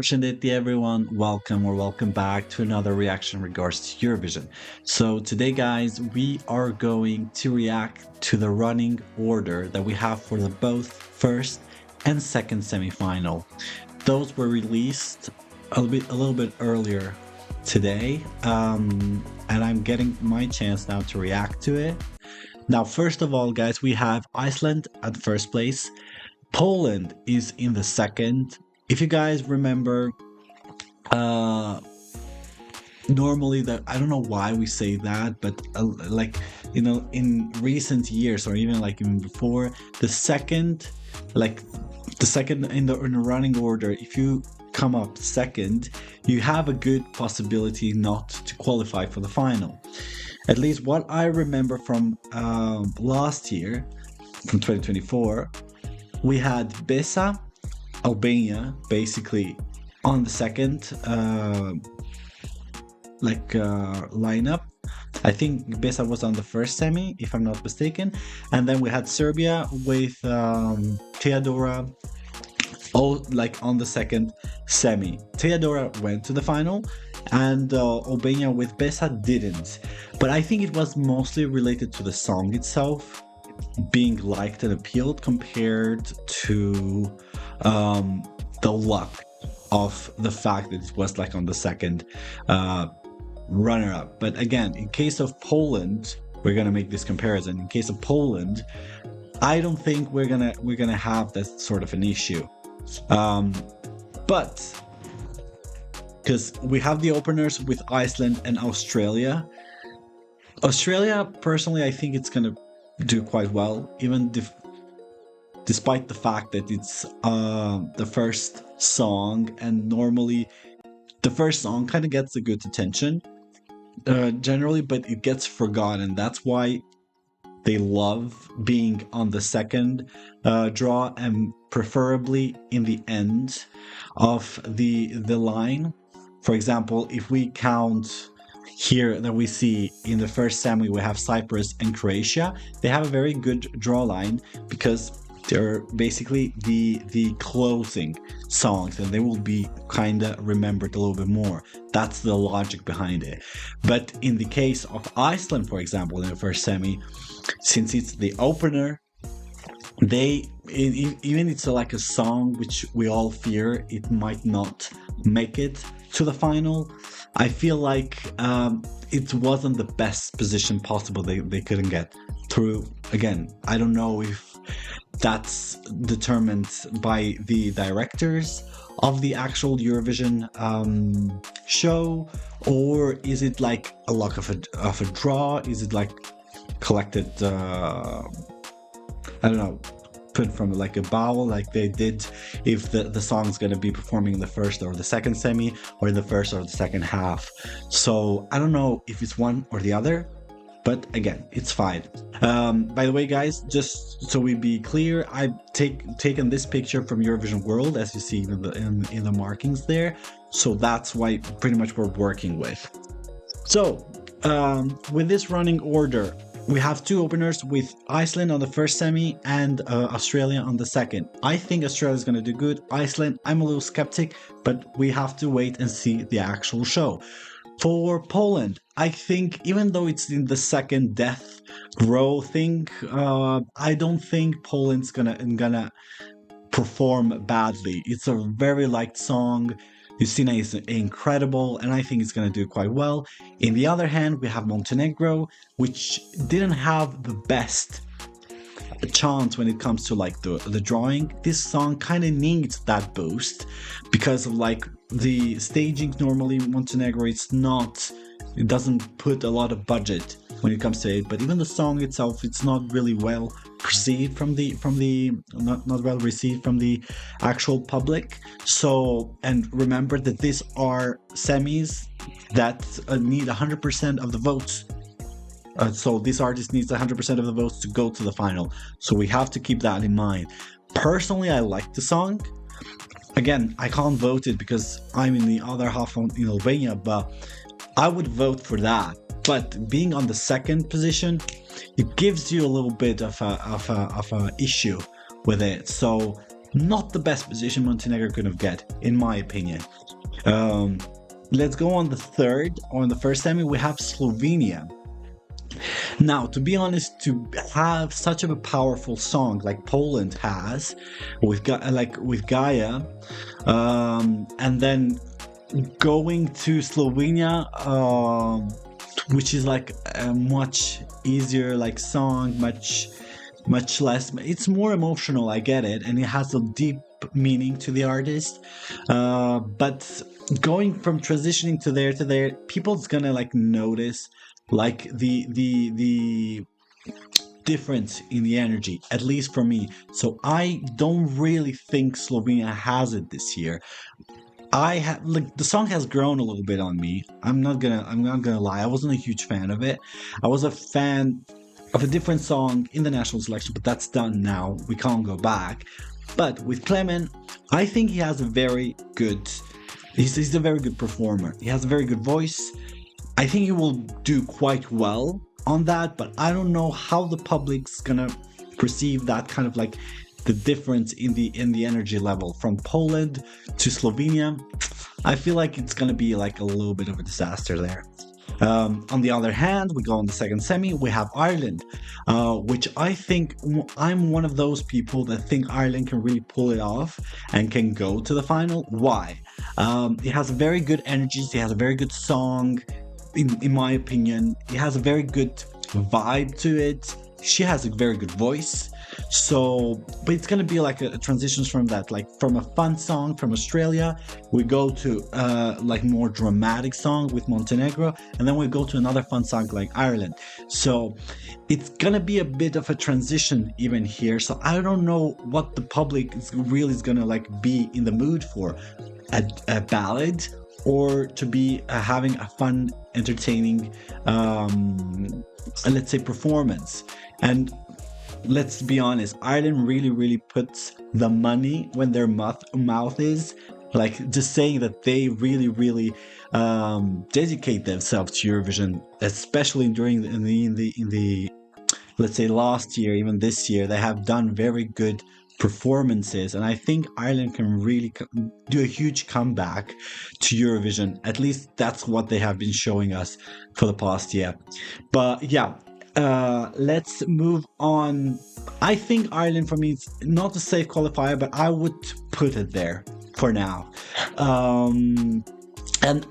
Shanditi, everyone, welcome back to another reaction in regards to Eurovision. So today, guys, we are going to react to the running order that we have for the both first and second semifinal. Those were released a little bit earlier today, and I'm getting my chance now to react to it. Now, first of all, guys, we have Iceland at the first place. Poland is in the second. If you guys remember, uh normally that I don't know why we say that, but like in recent years or even like even before, the second, like the second in the running order, if you come up second, you have a good possibility not to qualify for the final. At least what I remember from last year, from 2024, we had Besa, Albania, basically on the second lineup. I think Besa was on the first semi, if I'm not mistaken, and then we had Serbia with Teodora, all like on the second semi. Teodora went to the final, and Albania with Besa didn't. But I think it was mostly related to the song itself being liked and appealed compared to the luck of the fact that it was like on the second runner up. But again, in case of Poland, we're gonna make this comparison. In case of Poland, I don't think we're gonna have that sort of an issue. But because we have the openers with Iceland and Australia. Australia, personally, I think it's gonna do quite well, even despite the fact that it's the first song, and normally the first song kind of gets a good attention generally, but it gets forgotten. That's why they love being on the second draw, and preferably in the end of the line. For example, if we count here that we see in the first semi, we have Cyprus and Croatia. They have a very good draw line because they're basically the closing songs, and they will be kind of remembered a little bit more. That's the logic behind it. But in the case of Iceland, for example, in the first semi, since it's the opener, even it's like a song which we all fear it might not make it to the final. I feel like it wasn't the best position possible. They couldn't get through. Again, I don't know if that's determined by the directors of the actual Eurovision show, or is it like a luck of a draw? Is it like collected? I don't know, put from like a bowl, like they did if the song's gonna be performing in the first or the second semi, or in the first or the second half. So I don't know if it's one or the other, but again, it's fine. By the way, guys, just so we be clear, I've taken this picture from Eurovision World, as you see in the markings there. So that's why pretty much we're working with. So with this running order, we have two openers with Iceland on the first semi and Australia on the second. I think Australia is going to do good. Iceland, I'm a little skeptic, but we have to wait and see the actual show. For Poland, I think even though it's in the second death row thing, I don't think Poland's gonna perform badly. It's a very liked song. Justina is incredible, and I think it's going to do quite well. In the other hand, we have Montenegro, which didn't have the best chance when it comes to like the drawing. This song kind of needs that boost because of like the staging. Normally, Montenegro, it doesn't put a lot of budget when it comes to it, but even the song itself, it's not really well perceived from the not well received from the actual public. So, and remember that these are semis that need 100% of the votes. So this artist needs 100% of the votes to go to the final. So we have to keep that in mind. Personally, I like the song. Again, I can't vote it because I'm in the other half in Albania, but I would vote for that. But being on the second position, it gives you a little bit of a issue with it. So not the best position Montenegro could have get, in my opinion. Um, let's go on the third. On the first semi, we have Slovenia. Now, to be honest, to have such of a powerful song like Poland has, with Gaia, and then going to Slovenia, which is like a much easier like song, much less. It's more emotional. I get it, and it has a deep meaning to the artist. But going from transitioning to there, people's gonna like notice like the difference in the energy, at least for me. So I don't really think Slovenia has it this year. I have like the song has grown a little bit on me. I'm not gonna lie. I wasn't a huge fan of it. I was a fan of a different song in the national selection, but that's done now. We can't go back. But with Clement, I think he has a very good. He's a very good performer. He has a very good voice. I think he will do quite well on that, but I don't know how the public's gonna perceive that kind of like the difference in the energy level from Poland to Slovenia. I feel like it's gonna be like a little bit of a disaster there. On the other hand, we go on the second semi, we have Ireland, which I think I'm one of those people that think Ireland can really pull it off and can go to the final. Why? It has very good energies, it has a very good song, in my opinion. It has a very good vibe to it. She has a very good voice. So, but it's gonna be like a transitions from that, like from a fun song from Australia, we go to like more dramatic song with Montenegro, and then we go to another fun song like Ireland. So it's gonna be a bit of a transition even here. So I don't know what the public is gonna like be in the mood for, a ballad or to be having a fun, entertaining, let's say performance. And let's be honest, Ireland really puts the money when their mouth is. Like just saying that they really dedicate themselves to Eurovision, especially during in the let's say last year, even this year, they have done very good performances, and I think Ireland can really do a huge comeback to Eurovision. At least that's what they have been showing us for the past year. But yeah, let's move on. I think Ireland, for me, it's not a safe qualifier, but I would put it there for now. And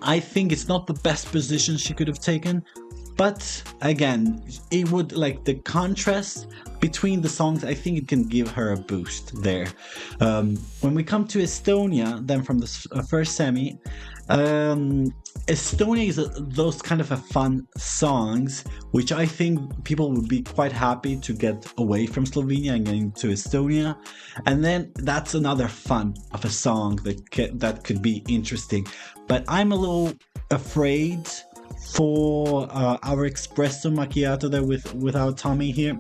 I think it's not the best position she could have taken, but again, it would like the contrast between the songs. I think it can give her a boost there. When we come to Estonia, then from the first semi, Estonia is those kind of a fun songs, which I think people would be quite happy to get away from Slovenia and getting to Estonia. And then that's another fun of a song that could be interesting. But I'm a little afraid for our espresso macchiato there with our Tommy here.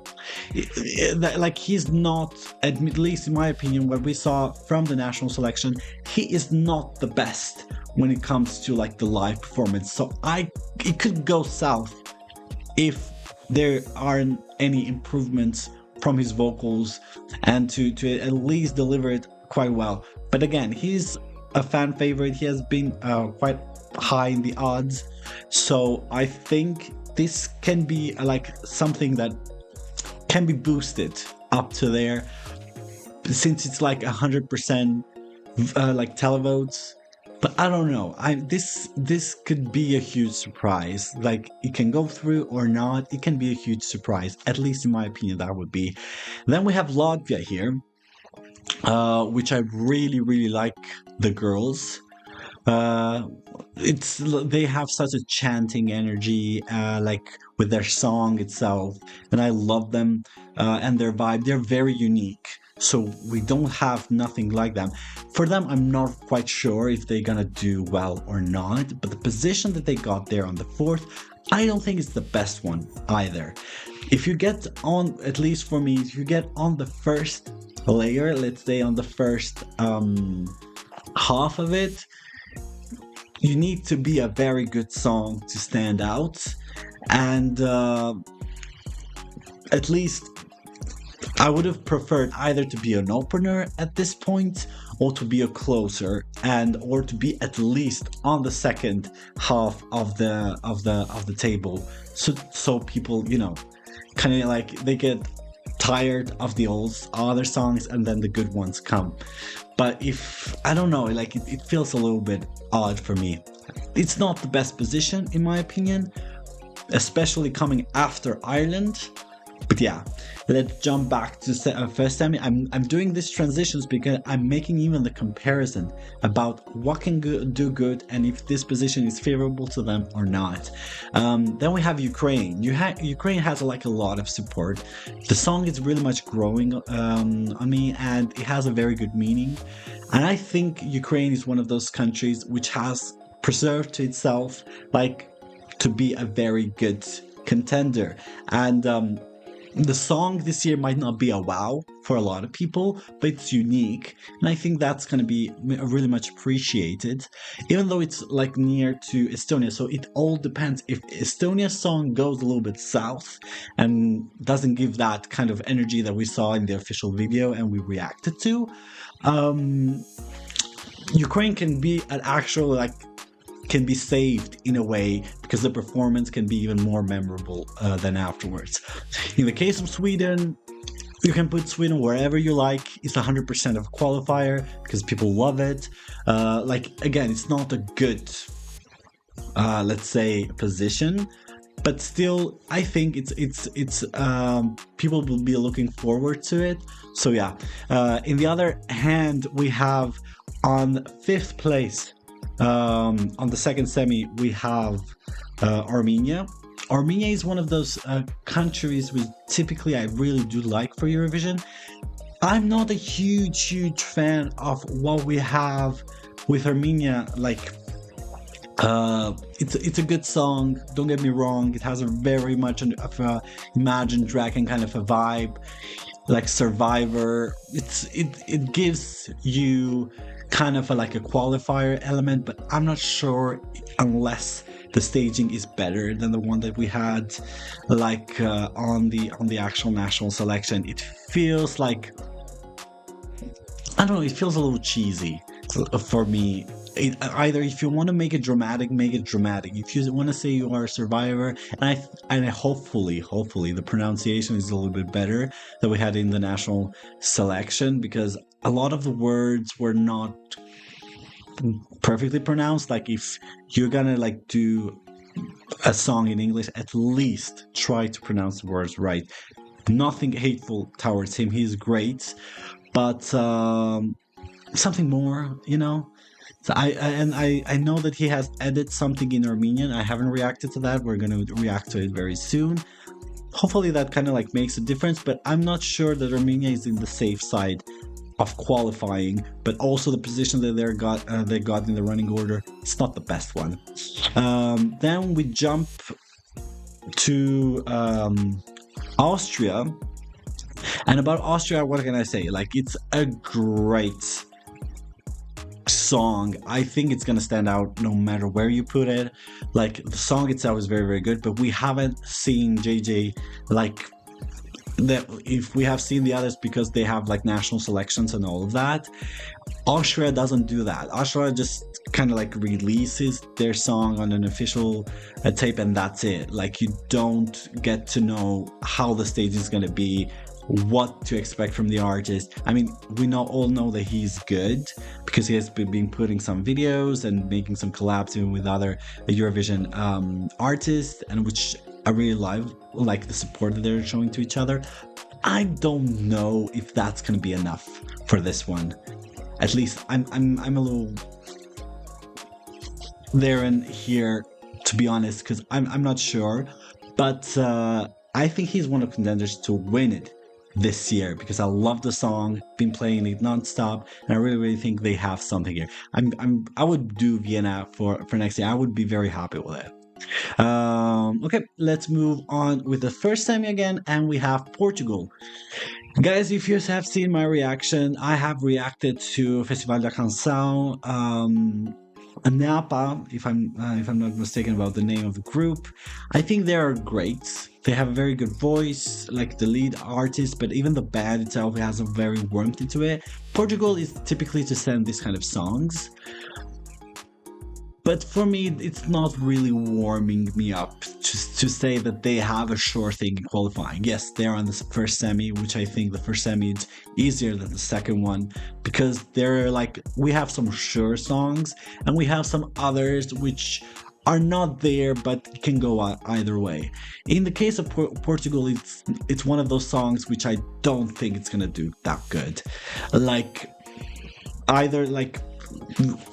Like he's not, at least in my opinion, what we saw from the national selection, he is not the best when it comes to like the live performance. So it could go south if there aren't any improvements from his vocals and to at least deliver it quite well. But again, he's a fan favorite. He has been quite high in the odds. So I think this can be like something that can be boosted up to there, since it's like 100% like televotes. But I don't know. This could be a huge surprise. Like it can go through or not. It can be a huge surprise. At least in my opinion, that would be. Then we have Latvia here, which I really like the girls. They have such a chanting energy, like with their song itself, and I love them, and their vibe. They're very unique, so we don't have nothing like them. For them, I'm not quite sure if they're gonna do well or not, but the position that they got there on the fourth, I don't think it's the best one either. If you get on, at least for me, if you get on the first layer, let's say on the first half of it, you need to be a very good song to stand out, and at least I would have preferred either to be an opener at this point or to be a closer and or to be at least on the second half of the table, so people, kind of like they get tired of the old other songs and then the good ones come. But if I don't know, like it feels a little bit odd for me. It's not the best position in my opinion, especially coming after Ireland. But yeah, let's jump back to first semi. I'm doing these transitions because I'm making even the comparison about what can do good and if this position is favorable to them or not. Then we have Ukraine. Ukraine has like a lot of support. The song is really much growing on me, and it has a very good meaning. And I think Ukraine is one of those countries which has preserved to itself like to be a very good contender. And the song this year might not be a wow for a lot of people, but it's unique, and I think that's going to be really much appreciated, even though it's like near to Estonia. So it all depends. If Estonia's song goes a little bit south and doesn't give that kind of energy that we saw in the official video and we reacted to, Ukraine can be an actual like can be saved in a way because the performance can be even more memorable than afterwards. In the case of Sweden, you can put Sweden wherever you like. It's 100% of qualifier because people love it. Like again, it's not a good, let's say, position, but still, I think it's people will be looking forward to it. So yeah. In the other hand, we have on 5th place. On the second semi, we have Armenia. Armenia is one of those countries which typically I really do like for Eurovision. I'm not a huge fan of what we have with Armenia. Like, it's a good song. Don't get me wrong. It has a very much of a Imagine Dragon kind of a vibe, like Survivor. It gives you kind of like a qualifier element, but I'm not sure unless the staging is better than the one that we had like on the actual national selection. It feels like, I don't know, it feels a little cheesy for me. Either if you want to make it dramatic, make it dramatic. If you want to say you are a survivor, and hopefully the pronunciation is a little bit better than we had in the national selection, because a lot of the words were not perfectly pronounced. Like if you're gonna like do a song in English, at least try to pronounce the words right. Nothing hateful towards him, he's great, but something more, So I know that he has edited something in Armenian. I haven't reacted to that. We're gonna react to it very soon. Hopefully that kind of like makes a difference, but I'm not sure that Armenia is in the safe side of qualifying, but also the position that they got in the running order, it's not the best one. Then we jump to Austria. And about Austria, what can I say? Like, it's a great song. I think it's gonna stand out no matter where you put it. Like, the song itself is very good, but we haven't seen JJ like that. If we have seen the others because they have like national selections and all of that, Austria doesn't do that. Austria just kind of like releases their song on an official tape, and that's it. Like, you don't get to know how the stage is gonna be, what to expect from the artist. I mean, we all know that he's good because he has been putting some videos and making some collabs even with other Eurovision artists, and which I really like the support that they're showing to each other. I don't know if that's gonna be enough for this one. At least I'm a little there and here, to be honest, because I'm not sure, but I think he's one of the contenders to win it this year because I love the song, been playing it nonstop, and I really think they have something here. I would do Vienna for next year. I would be very happy with it. Okay, let's move on with the first semi again, and we have Portugal. Guys, if you have seen my reaction, I have reacted to Festival da Canção. Napa, if I'm not mistaken about the name of the group, I think they are great. They have a very good voice, like the lead artist, but even the band itself has a very warmth into it. Portugal is typically to send these kind of songs, but for me, it's not really warming me up to say that they have a sure thing in qualifying. Yes, they're on the first semi, which I think the first semi is easier than the second one because they're like, we have some sure songs and we have some others which are not there but can go either way. In the case of Portugal, it's one of those songs which I don't think it's gonna do that good. Like either like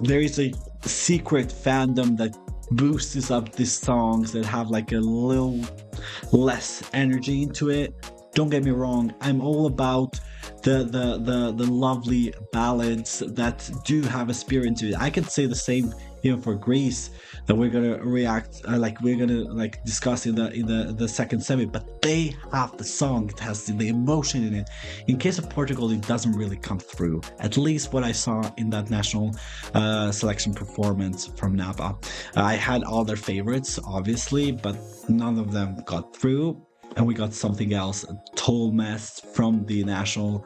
there is a secret fandom that boosts up these songs that have like a little less energy into it. Don't get me wrong, I'm all about the lovely ballads that do have a spirit to it. I could say the same even for Greece that we're gonna react like we're gonna like discuss in the second semi, but they have the song, it has the emotion in it. In case of Portugal, it doesn't really come through, at least what I saw in that national selection performance from Napa. I had all their favorites obviously, but none of them got through, and we got something else, a total mess from the national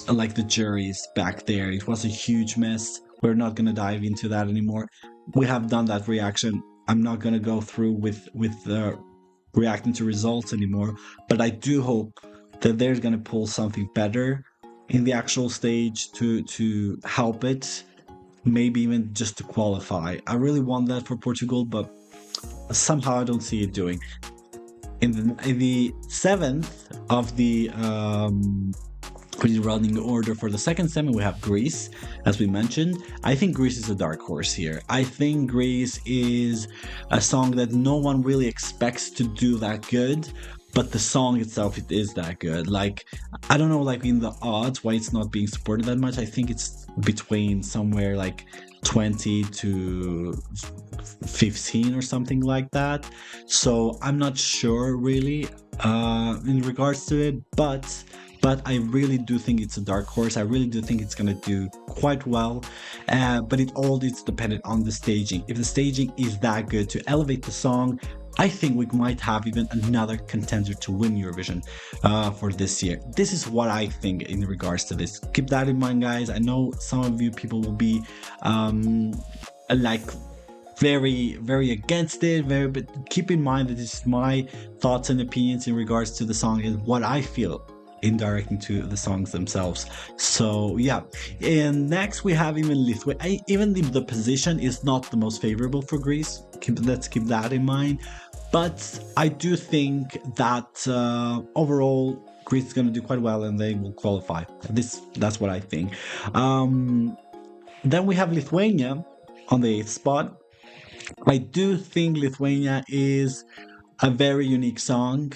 like the juries back there. It was a huge mess. We're not gonna dive into that anymore. We have done that reaction. I'm not gonna go through with reacting to results anymore, but I do hope that they're gonna pull something better in the actual stage to help it, maybe even just to qualify. I really want that for Portugal, but somehow I don't see it doing. In the seventh of the running order for the second semi, we have Greece, as we mentioned. I think Greece is a dark horse here. I think Greece is a song that no one really expects to do that good, but the song itself, it is that good. Like, I don't know, like in the odds why it's not being supported that much. I think it's between somewhere like 20 to 15 or something like that. So I'm not sure really in regards to it, but I really do think it's a dark horse. I really do think it's gonna do quite well, but it all is dependent on the staging. If the staging is that good to elevate the song, I think we might have even another contender to win Eurovision for this year. This is what I think in regards to this. Keep that in mind, guys. I know some of you people will be like very against it, but keep in mind that this is my thoughts and opinions in regards to the song and what I feel in directing to the songs themselves. So yeah, and next we have even Lithuania. Even the position is not the most favorable for Greece. Let's keep that in mind, but I do think that overall Greece is going to do quite well and they will qualify. That's what I think. Then we have Lithuania on the 8th spot. I do think Lithuania is a very unique song.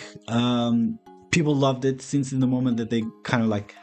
People loved it since in the moment that they kind of like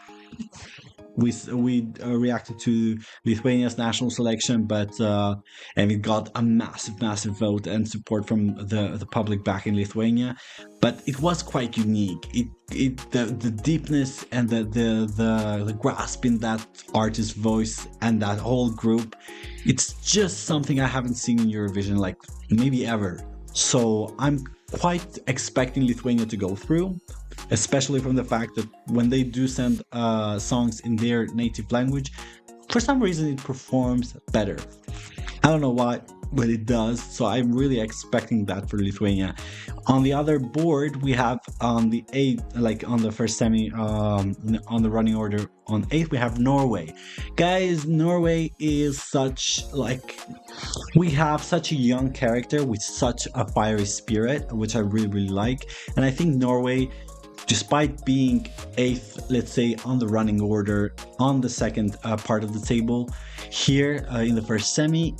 we reacted to Lithuania's national selection, but and it got a massive vote and support from the public back in Lithuania. But it was quite unique. The deepness and the grasp in that artist's voice and that whole group, it's just something I haven't seen in Eurovision like maybe ever. So I'm quite expecting Lithuania to go through, especially from the fact that when they do send songs in their native language, for some reason it performs better. I don't know why, but it does. So I'm really expecting that for Lithuania. On the other board, we have on the 8th, like on the first semi, on the running order on 8th, we have Norway. Guys, Norway is such like, we have such a young character with such a fiery spirit, which I really like. And I think Norway, despite being 8th, let's say, on the running order on the second part of the table here in the first semi,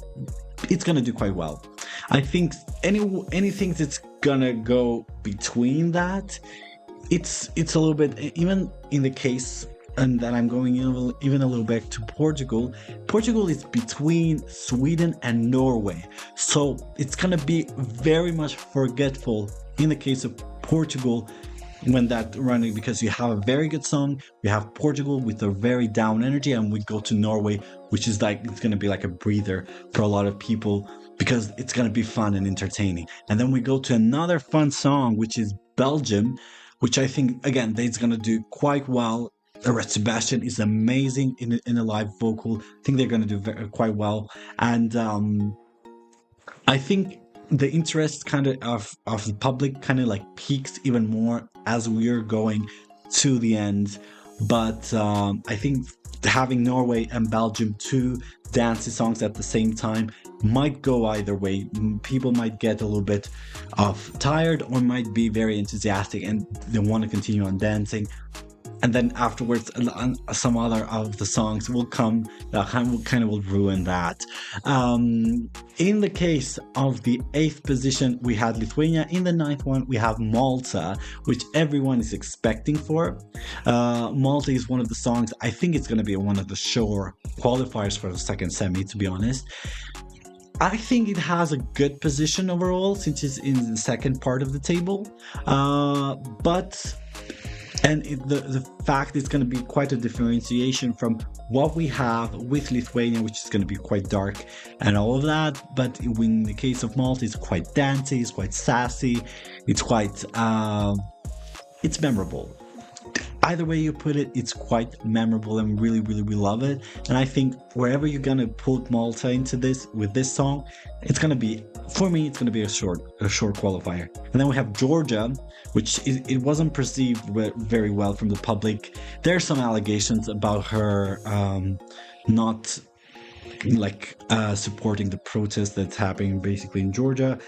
it's gonna do quite well. I think anything that's gonna go between that, it's a little bit, even in the case, and then I'm going even a little bit to Portugal. Portugal is between Sweden and Norway, so it's gonna be very much forgetful in the case of Portugal when that running, because you have a very good song. We have Portugal with a very down energy, and we go to Norway, which is like it's gonna be like a breather for a lot of people because it's gonna be fun and entertaining. And then we go to another fun song, which is Belgium, which I think again they's gonna do quite well. Red Sebastian is amazing in a live vocal. I think they're gonna do quite well, and I think the interest kind of the public kind of like peaks even more as we're going to the end. But I think having Norway and Belgium two dancey songs at the same time might go either way. People might get a little bit of tired or might be very enthusiastic and they want to continue on dancing, and then afterwards some other of the songs will come that kind of will ruin that. In the case of the 8th position, we had Lithuania. In the 9th one, we have Malta, which everyone is expecting for. Malta is one of the songs, I think it's going to be one of the sure qualifiers for the second semi, to be honest. I think it has a good position overall since it's in the second part of the table, but the fact it's going to be quite a differentiation from what we have with Lithuania, which is going to be quite dark and all of that. But in the case of Malta, it's quite dancey, it's quite sassy, it's quite it's memorable. Either way you put it, it's quite memorable and really, really, we love it. And I think wherever you're gonna put Malta into this with this song, it's gonna be, for me, it's gonna be a short qualifier. And then we have Georgia, which it wasn't perceived very well from the public. There are some allegations about her not supporting the protest that's happening basically in Georgia.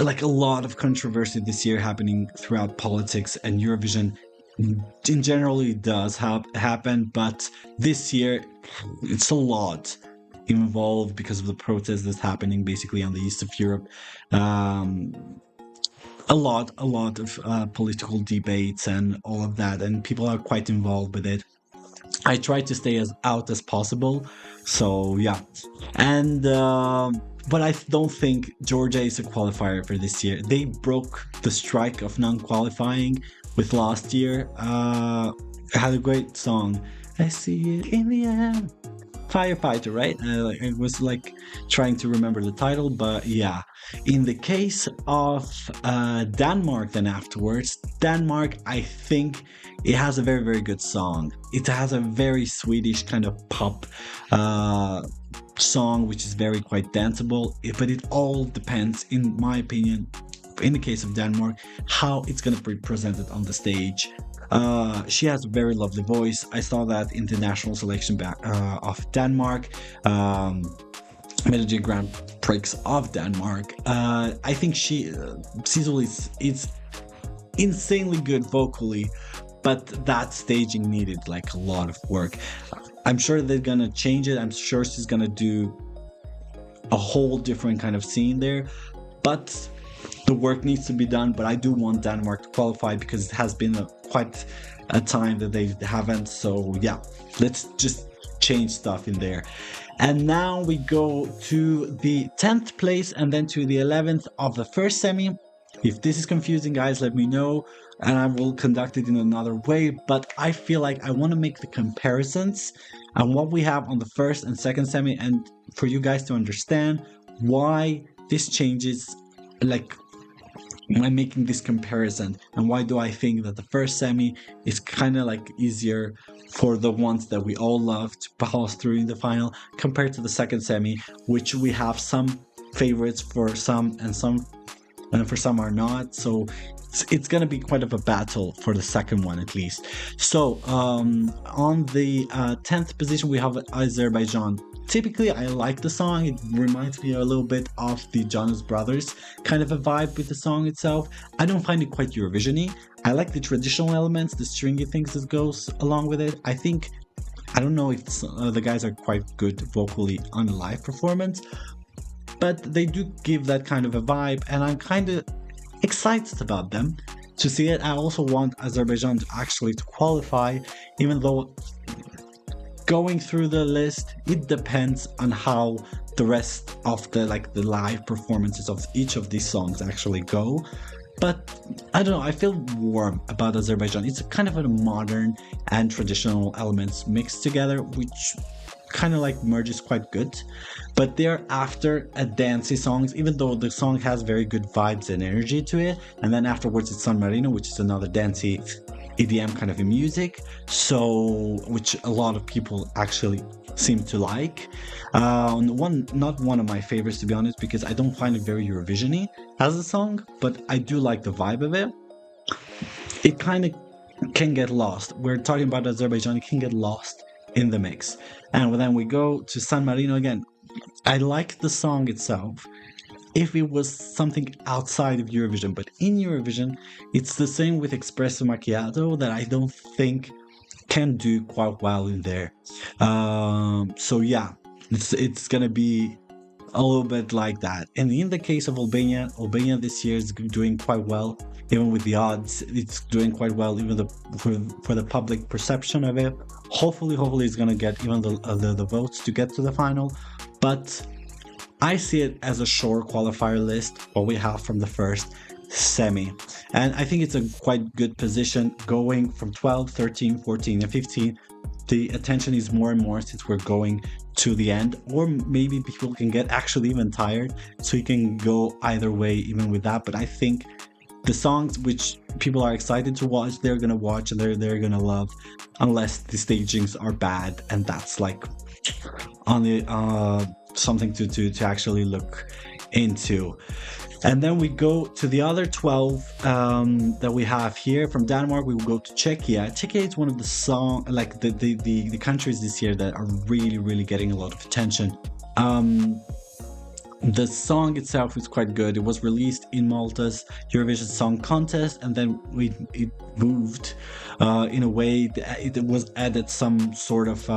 Like a lot of controversy this year happening throughout politics, and Eurovision in general it does happen, but this year it's a lot involved because of the protest that's happening basically on the east of Europe. A lot of political debates and all of that, and people are quite involved with it. I try to stay as out as possible, so yeah. And but I don't think Georgia is a qualifier for this year. They broke the strike of non-qualifying with last year. Had a great song. I see it in the air. Firefighter, right? I was like trying to remember the title, but yeah. In the case of Denmark, then afterwards, Denmark, I think it has a very, very good song. It has a very Swedish kind of pop song, which is very quite danceable, but it all depends, in my opinion, in the case of Denmark, how it's going to be presented on the stage. She has a very lovely voice. I saw that in the national selection of Denmark, Melody Grand Prix of Denmark. I think Sissel is insanely good vocally, but that staging needed like a lot of work. I'm sure they're gonna change it. I'm sure she's gonna do a whole different kind of scene there, but the work needs to be done. But I do want Denmark to qualify because it has been quite a time that they haven't. So yeah, let's just change stuff in there. And now we go to the 10th place and then to the 11th of the first semi. If this is confusing, guys, let me know and I will conduct it in another way. But I feel like I want to make the comparisons and what we have on the first and second semi, and for you guys to understand why this changes, like I'm making this comparison, and why do I think that the first semi is kind of like easier for the ones that we all love to pass through in the final compared to the second semi, which we have some favorites for some and for some are not. So it's going to be quite of a battle for the second one at least. So on the 10th position we have Azerbaijan. Typically I like the song. It reminds me a little bit of the Jonas Brothers kind of a vibe with the song itself. I don't find it quite Eurovision-y. I like the traditional elements, the stringy things that goes along with it. I don't know if the guys are quite good vocally on a live performance, but they do give that kind of a vibe, and I'm kind of excited about them to see it. I also want Azerbaijan to actually to qualify, even though going through the list, it depends on how the rest of the live performances of each of these songs actually go. but I don't know, I feel warm about Azerbaijan. It's kind of a modern and traditional elements mixed together, which kind of like merges quite good. But they're after a dancey songs, even though the song has very good vibes and energy to it. And then afterwards it's San Marino, which is another dancey EDM kind of a music, so which a lot of people actually seem to like. Not one of my favorites, to be honest, because I don't find it very Eurovision-y as a song, but I do like the vibe of it. It kind of can get lost. We're talking about Azerbaijan, it can get lost in the mix. And then we go to San Marino again. I like the song itself if it was something outside of Eurovision, but in Eurovision, it's the same with Espresso Macchiato that I don't think can do quite well in there. So yeah, it's gonna be a little bit like that. And in the case of Albania this year is doing quite well, even with the odds. It's doing quite well, even for the public perception of it. Hopefully, it's gonna get even the votes to get to the final. But I see it as a sure qualifier list, what we have from the first semi. And I think it's a quite good position going from 12, 13, 14, and 15. The attention is more and more since we're going to the end, or maybe people can get actually even tired, so you can go either way even with that. But I think the songs which people are excited to watch, they're gonna watch and they're gonna love, unless the stagings are bad, and that's like on the something to actually look into. And then we go to the other 12 that we have here. From Denmark, we will go to Czechia. Czechia is one of the countries this year that are really getting a lot of attention. The song itself is quite good. It was released in Malta's Eurovision Song Contest, and then it moved in a way that it was added some sort of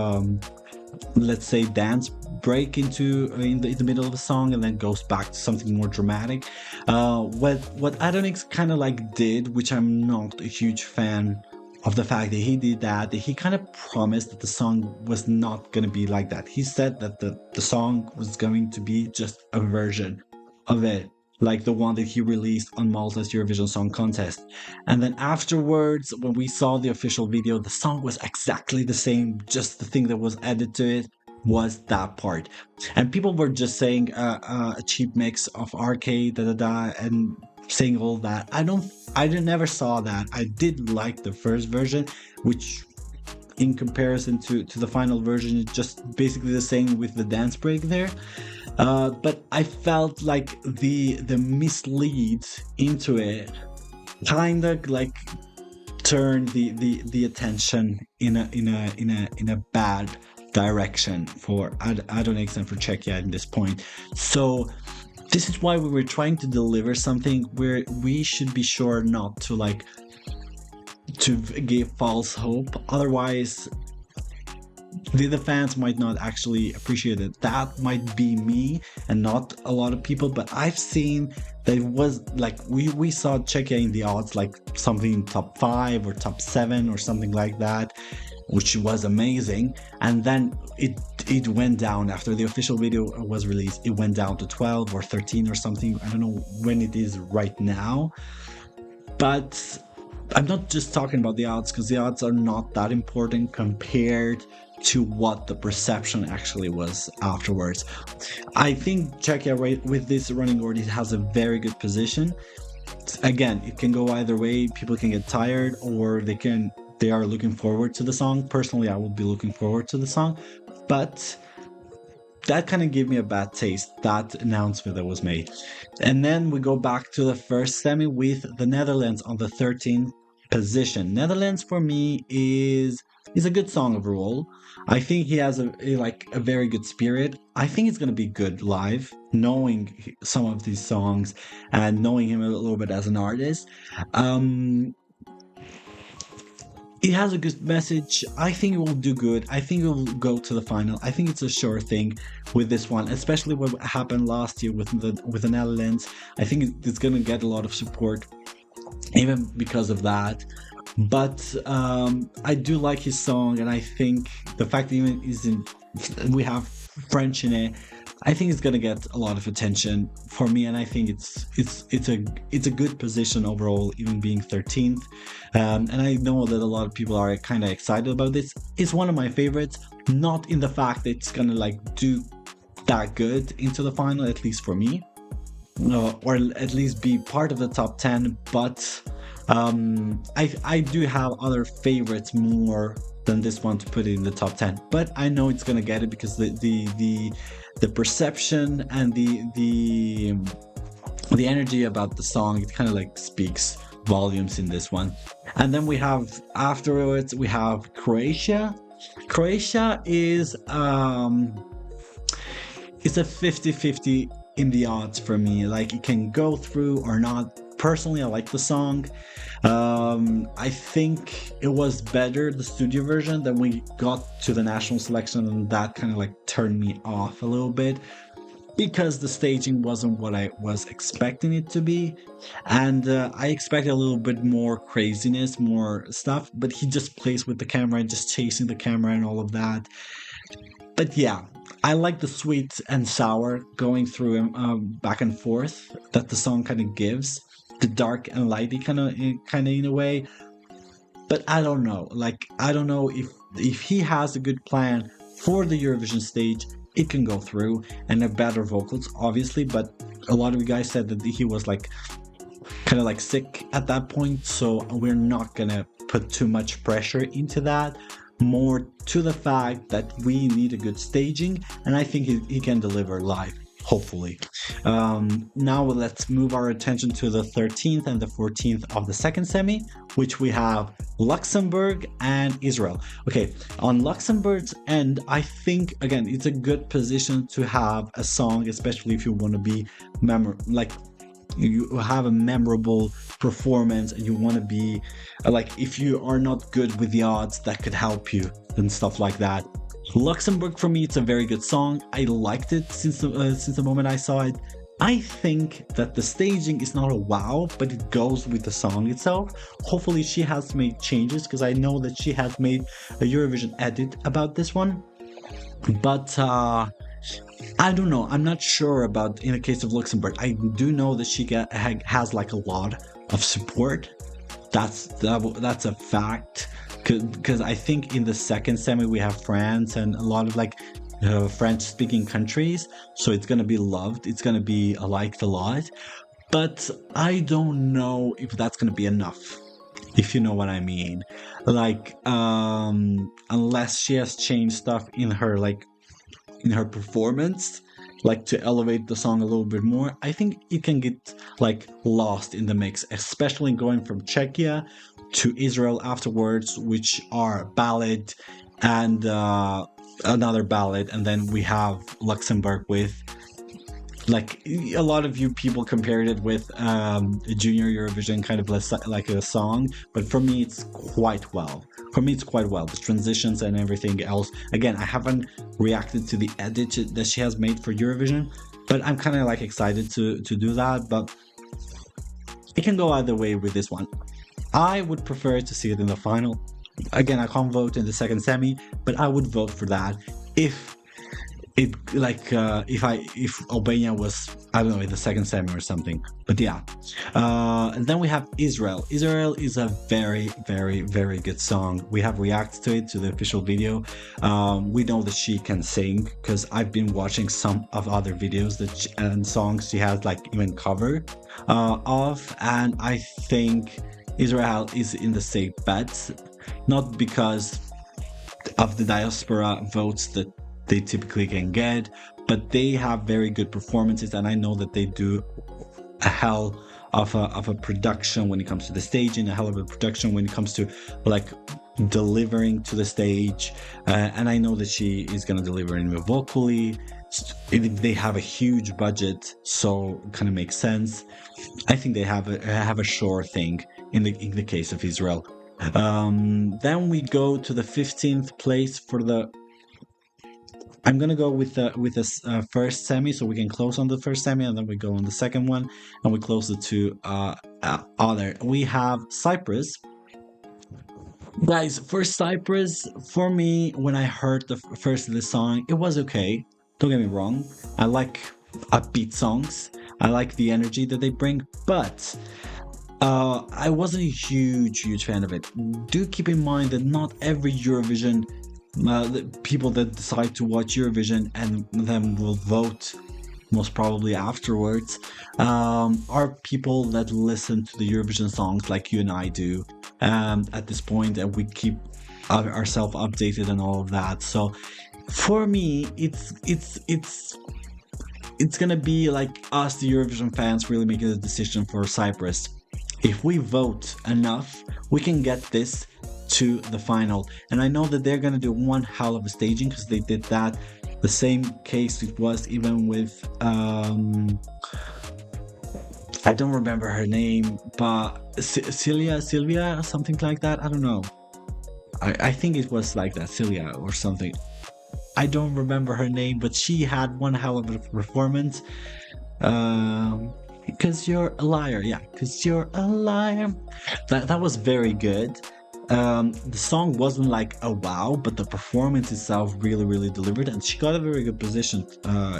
let's say dance break in the middle of a song, and then goes back to something more dramatic. What Adonix kind of like did, which I'm not a huge fan of the fact that he did that he kind of promised that the song was not going to be like that. He said that the song was going to be just a version of it, like the one that he released on Malta's Eurovision Song Contest. And then afterwards, when we saw the official video, the song was exactly the same, just the thing that was added to it was that part. And people were just saying a cheap mix of arcade, and saying all that. I never saw that. I did like the first version, which in comparison to the final version is just basically the same with the dance break there. But I felt like the mislead into it kind of like turned the attention in a bad direction for Adonix and for Czechia at this point. So this is why we were trying to deliver something where we should be sure not to give false hope. Otherwise, the fans might not actually appreciate it. That might be me and not a lot of people, but I've seen that it was like we saw Czechia in the odds like something in top 5 or top 7 or something like that, which was amazing. And then it went down after the official video was released. It went down to 12 or 13 or something. I don't know when it is right now, but I'm not just talking about the odds, because the odds are not that important compared to what the perception actually was afterwards. I think Czechia with this running order, it has a very good position. Again, it can go either way. People can get tired, or they are looking forward to the song. Personally, I will be looking forward to the song, but that kind of gave me a bad taste, that announcement that was made. And then we go back to the first semi with the Netherlands on the 13th position. Netherlands for me is a good song overall. I think he has a very good spirit. I think it's going to be good live, knowing some of these songs and knowing him a little bit as an artist. It has a good message. I think it will do good. I think it will go to the final. I think it's a sure thing with this one, especially what happened last year with the Netherlands. I think it's going to get a lot of support, even because of that. But I do like his song, and I think the fact that even we have French in it I think it's gonna get a lot of attention for me, and I think it's a good position overall, even being 13th. And I know that a lot of people are kind of excited about this. It's one of my favorites, not in the fact that it's gonna like do that good into the final, at least for me, or at least be part of the top 10. But I do have other favorites more than this one to put it in the top 10. But I know it's gonna get it because the perception and the energy about the song, it kind of like speaks volumes in this one. And then we have afterwards we have Croatia. Croatia is it's a 50-50 in the odds for me. Like it can go through or not. Personally, I like the song. I think it was better, the studio version, than we got to the national selection, and that kind of like turned me off a little bit because the staging wasn't what I was expecting it to be. And I expected a little bit more craziness, more stuff, but he just plays with the camera and just chasing the camera and all of that. But yeah, I like the sweet and sour going through back and forth that the song kind of gives, the dark and lighty kind of in a way. But I don't know. Like I don't know if he has a good plan for the Eurovision stage, it can go through, and have better vocals, obviously. But a lot of you guys said that he was like kind of like sick at that point, so we're not gonna put too much pressure into that. More to the fact that we need a good staging, and I think he can deliver live, hopefully. Now let's move our attention to the 13th and the 14th of the second semi, which we have Luxembourg and Israel. Okay, on Luxembourg's end, I think again it's a good position to have a song, especially if you want to be like you have a memorable performance and you want to be like, if you are not good with the odds, that could help you and stuff like that. Luxembourg, for me, it's a very good song. I liked it since the moment I saw it. I think that the staging is not a wow, but it goes with the song itself. Hopefully she has made changes, because I know that she has made a Eurovision edit about this one. But I don't know. I'm not sure about in the case of Luxembourg. I do know that she has like a lot of support. That's a fact. Because I think in the second semi we have France and a lot of like French-speaking countries, so it's gonna be loved. It's gonna be liked a lot. But I don't know if that's gonna be enough, if you know what I mean. Like, unless she has changed stuff in her performance, like to elevate the song a little bit more, I think it can get like lost in the mix, especially going from Czechia to Israel afterwards, which are ballad and another ballad, and then we have Luxembourg with, like, a lot of you people compared it with a junior Eurovision kind of like a song, but for me it's quite well. The transitions and everything else. Again, I haven't reacted to the edit that she has made for Eurovision, but I'm kind of like excited to do that. But it can go either way with this one. I would prefer to see it in the final. Again, I can't vote in the second semi, but I would vote for that if it if Albania was, I don't know, in the second semi or something. But yeah, and then we have Israel. Israel is a very, very, very good song. We have reacted to it, to the official video. We know that she can sing, because I've been watching some of other videos and songs she has like even cover of, and I think Israel is in the safe bet, not because of the diaspora votes that they typically can get, but they have very good performances, and I know that they do a hell of a production when it comes to the staging, a hell of a production when it comes to like delivering to the stage, and I know that she is gonna deliver in vocally. They have a huge budget, so it kind of makes sense. I think they have a sure thing in the case of Israel. Then we go to the 15th place for the. I'm gonna go with this first semi, so we can close on the first semi, and then we go on the second one, and we close the two other. We have Cyprus. Guys, for Cyprus, for me, when I heard the first of the song, it was okay. Don't get me wrong, I like upbeat songs. I like the energy that they bring, but I wasn't a huge fan of it. Do keep in mind that not every Eurovision, the people that decide to watch Eurovision and then will vote most probably afterwards, are people that listen to the Eurovision songs like you and I do at this point, and we keep ourselves updated and all of that. So for me, it's gonna be like us, the Eurovision fans, really making a decision for Cyprus. If we vote enough, we can get this to the final. And I know that they're gonna do one hell of a staging because they did that. The same case it was even with I don't remember her name, but Sylvia, something like that. I don't know. I think it was like that, Celia or something. I don't remember her name, but she had one hell of a performance. Because you're a liar, yeah, because you're a liar. That was very good. The song wasn't like a wow, but the performance itself really delivered, and she got a very good position,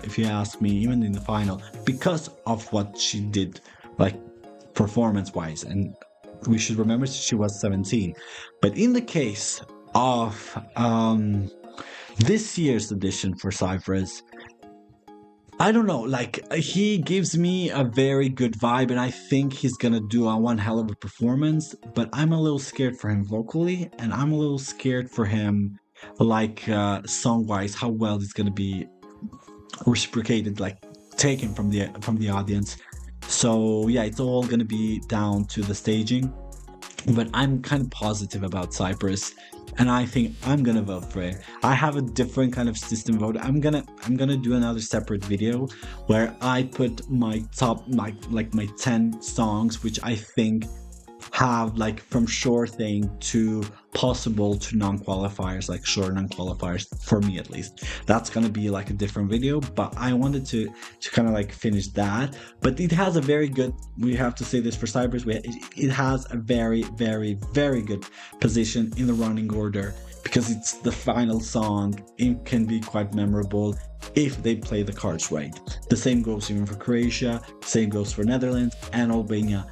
if you ask me, even in the final, because of what she did, like performance-wise. And we should remember she was 17. But in the case of this year's edition for Cyprus, I don't know, like he gives me a very good vibe, and I think he's gonna do a one hell of a performance, but I'm a little scared for him vocally, and I'm a little scared for him like song-wise, how well it's gonna be reciprocated, like taken from the audience. So yeah, it's all gonna be down to the staging. But I'm kind of positive about Cyprus, and I think I'm gonna vote for it. I have a different kind of system vote. I'm gonna do another separate video where I put my top my 10 songs which I think have like from sure thing to possible to non-qualifiers, like sure non-qualifiers for me at least. That's gonna be like a different video, but I wanted to kind of like finish that. But it has a very good, we have to say this for Cyprus, it has a very good position in the running order because it's the final song. It can be quite memorable if they play the cards right. The same goes even for Croatia, same goes for Netherlands and Albania,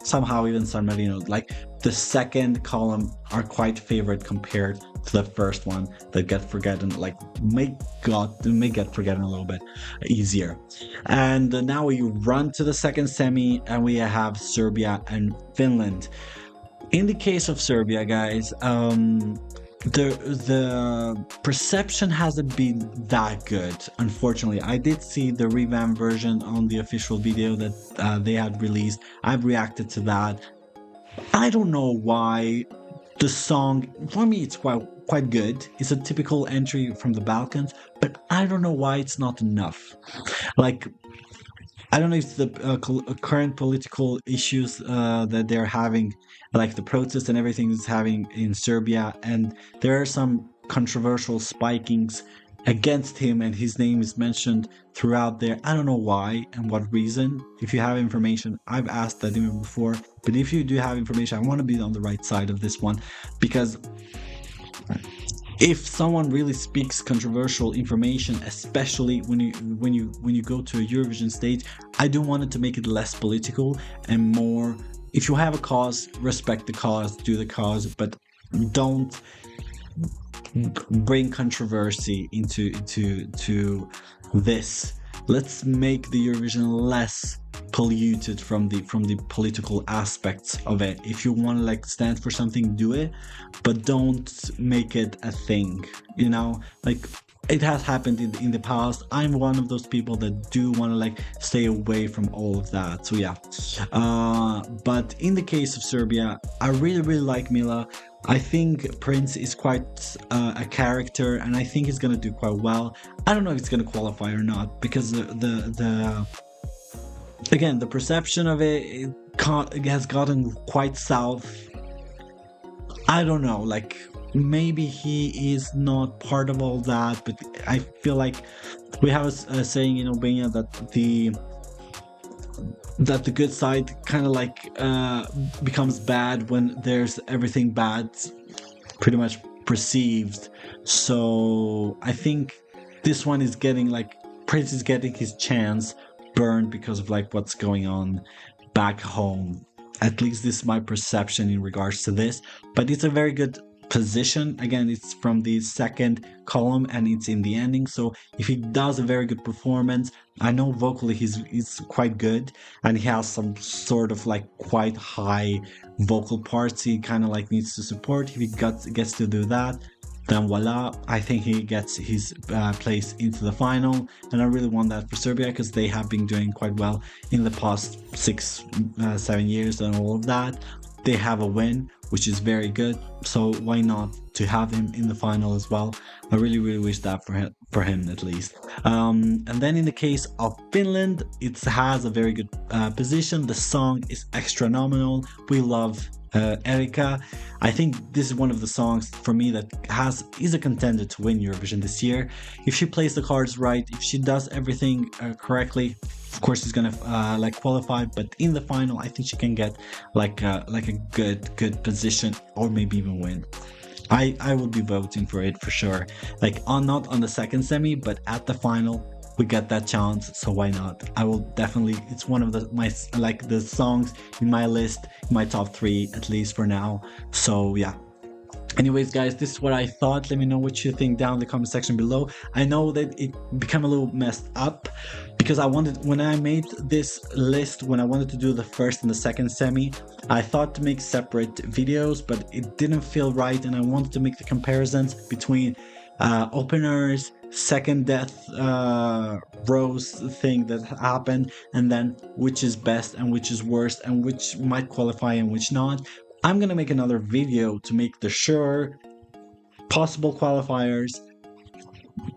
somehow even San Marino. Like the second column are quite favorite compared to the first one that get forgotten, like may get forgotten a little bit easier. And now we run to the second semi, and we have Serbia and Finland. In the case of Serbia, guys, the perception hasn't been that good, unfortunately. I did see the revamped version on the official video that they had released. I've reacted to that. I don't know why the song, for me, it's quite good. It's a typical entry from the Balkans, but I don't know why it's not enough. Like, I don't know if the current political issues that they're having, like the protests and everything is having in Serbia, and there are some controversial spikings against him, and his name is mentioned throughout there. I don't know why and what reason. If you have information, I've asked that even before, but if you do have information, I want to be on the right side of this one, because if someone really speaks controversial information, especially when you go to a Eurovision stage, I do want it to make it less political and more, if you have a cause, respect the cause, do the cause, but don't bring controversy into this. Let's make the Eurovision less polluted from the political aspects of it. If you want to like stand for something, do it, but don't make it a thing, you know, like it has happened in the past. I'm one of those people that do want to like stay away from all of that. So yeah, but in the case of Serbia, I really like Mila. I think Prince is quite a character, and I think he's gonna do quite well. I don't know if it's gonna qualify or not, because the again, the perception of it has gotten quite south. I don't know, like maybe he is not part of all that, but I feel like we have a saying in Albania that the good side kind of like becomes bad when there's everything bad pretty much perceived. So I think this one is getting like Prince is getting his chance burned because of like what's going on back home. At least this is my perception in regards to this, but it's a very good position. Again, it's from the second column and it's in the ending. So if he does a very good performance, I know vocally he's quite good and he has some sort of like quite high vocal parts he kind of like needs to support. If he gets to do that, then voila, I think he gets his place into the final, and I really want that for Serbia because they have been doing quite well in the past 6-7 years and all of that. They have a win, which is very good, so why not to have him in the final as well? I really wish that for him at least. And then in the case of Finland, it has a very good position. The song is extra-nominal. We love Erika. I think this is one of the songs for me that is a contender to win Eurovision this year. If she plays the cards right, if she does everything correctly, of course she's gonna like qualify. But in the final, I think she can get like a good position or maybe even win. I will be voting for it for sure. Like not on the second semi, but at the final. We get that chance, so why not? I will definitely. It's one of the songs in my list, in my top 3 at least for now. So yeah. Anyways, guys, this is what I thought. Let me know what you think down in the comment section below. I know that it became a little messed up because when I made this list, when I wanted to do the first and the second semi, I thought to make separate videos, but it didn't feel right, and I wanted to make the comparisons between openers, second death rose thing that happened, and then which is best and which is worst and which might qualify and which not. I'm gonna make another video to make the sure possible qualifiers,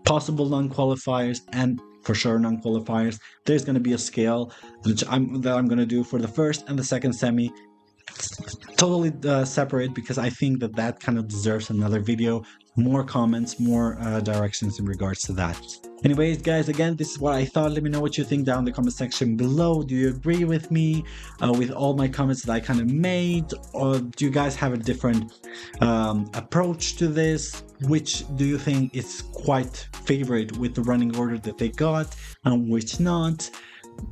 possible non-qualifiers, and for sure non-qualifiers. There's gonna be a scale that I'm gonna do for the first and the second semi, totally separate, because I think that kind of deserves another video, more comments, more directions in regards to that. Anyways, guys, again, this is what I thought. Let me know what you think down in the comment section below. Do you agree with me with all my comments that I kind of made, or do you guys have a different approach to this? Which do you think is quite favorite with the running order that they got, and which not?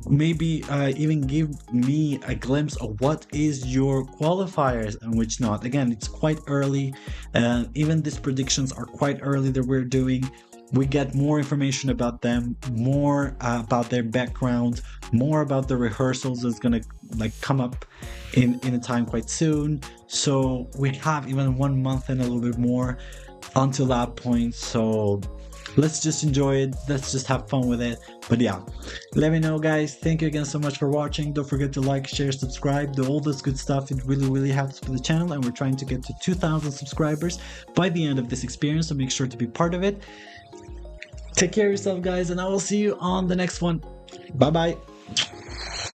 Maybe even give me a glimpse of what is your qualifiers and which not. Again, it's quite early, and even these predictions are quite early that we're doing. We get more information about them, more about their background, more about the rehearsals that's gonna like come up in a time quite soon. So we have even 1 month and a little bit more until that point. So let's just enjoy it. Let's just have fun with it. But yeah, let me know, guys. Thank you again so much for watching. Don't forget to like, share, subscribe, do all this good stuff. It really helps for the channel, and we're trying to get to 2,000 subscribers by the end of this experience, so make sure to be part of it. Take care of yourself, guys, and I will see you on the next one. Bye bye.